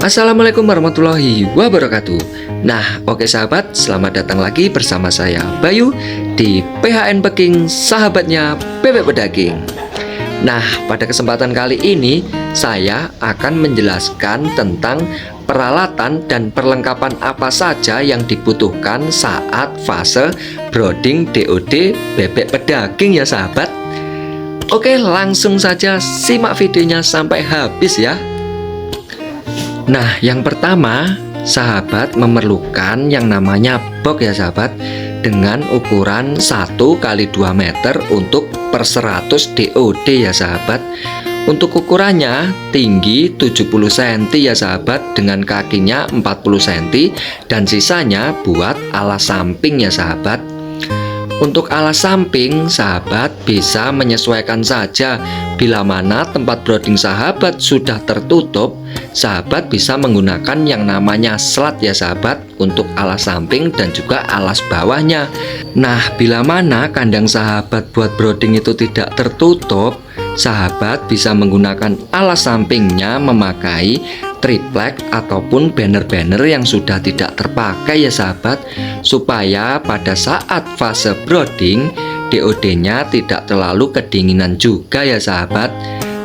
Assalamualaikum warahmatullahi wabarakatuh. Nah, oke sahabat, selamat datang lagi bersama saya Bayu di PHN Peking, sahabatnya bebek pedaging. Nah, pada kesempatan kali ini saya akan menjelaskan tentang peralatan dan perlengkapan apa saja yang dibutuhkan saat fase brooding DOD bebek pedaging ya sahabat. Oke, langsung saja simak videonya sampai habis ya. Nah, yang pertama, sahabat memerlukan yang namanya box ya sahabat, dengan ukuran 1 x 2 meter untuk per 100 DOD ya sahabat. Untuk ukurannya tinggi 70 cm ya sahabat, dengan kakinya 40 cm dan sisanya buat alas samping ya sahabat. Untuk alas samping, sahabat bisa menyesuaikan saja. Bila mana tempat brooding sahabat sudah tertutup, sahabat bisa menggunakan yang namanya slat ya sahabat untuk alas samping dan juga alas bawahnya. Nah, bila mana kandang sahabat buat brooding itu tidak tertutup, sahabat bisa menggunakan alas sampingnya memakai triplek ataupun banner-banner yang sudah tidak terpakai ya sahabat, supaya pada saat fase brooding DOD-nya tidak terlalu kedinginan juga ya sahabat.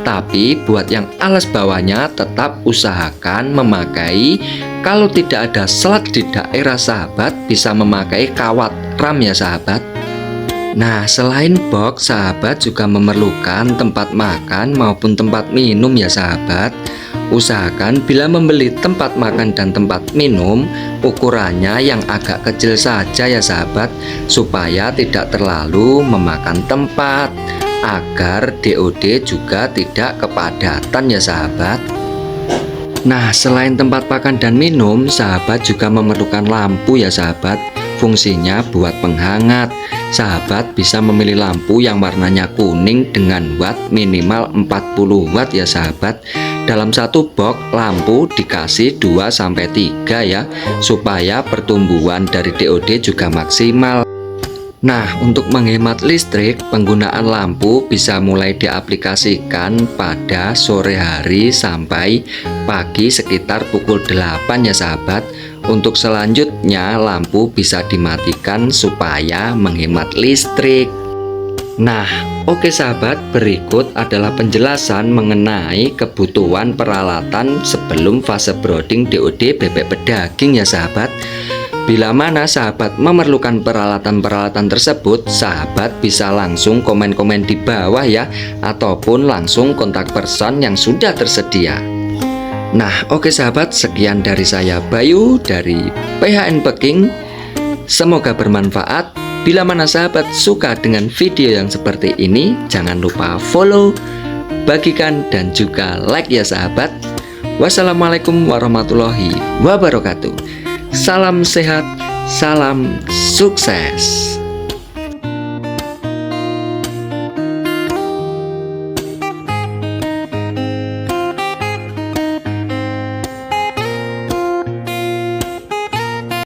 Tapi buat yang alas bawahnya tetap usahakan memakai, kalau tidak ada slat di daerah sahabat, bisa memakai kawat ram ya sahabat. Nah, selain box, sahabat juga memerlukan tempat makan maupun tempat minum ya sahabat. Usahakan bila membeli tempat makan dan tempat minum, ukurannya yang agak kecil saja ya sahabat, supaya tidak terlalu memakan tempat, agar DOD juga tidak kepadatan ya sahabat. Nah, selain tempat makan dan minum, sahabat juga memerlukan lampu ya sahabat. Fungsinya buat penghangat. Sahabat bisa memilih lampu yang warnanya kuning dengan watt minimal 40 watt ya sahabat. Dalam satu box lampu dikasih 2-3 ya, supaya pertumbuhan dari DOD juga maksimal. Nah, untuk menghemat listrik, penggunaan lampu bisa mulai diaplikasikan pada sore hari sampai pagi sekitar pukul 8 ya sahabat. Untuk selanjutnya lampu bisa dimatikan supaya menghemat listrik. Nah, oke sahabat, berikut adalah penjelasan mengenai kebutuhan peralatan sebelum fase brooding DOD bebek pedaging ya sahabat. Bila mana sahabat memerlukan peralatan-peralatan tersebut, sahabat bisa langsung komen-komen di bawah ya, ataupun langsung kontak person yang sudah tersedia. Nah, oke sahabat, sekian dari saya Bayu dari PHN Peking. Semoga bermanfaat. Bila mana sahabat suka dengan video yang seperti ini, jangan lupa follow, bagikan, dan juga like ya sahabat. Wassalamualaikum warahmatullahi wabarakatuh. Salam sehat, salam sukses.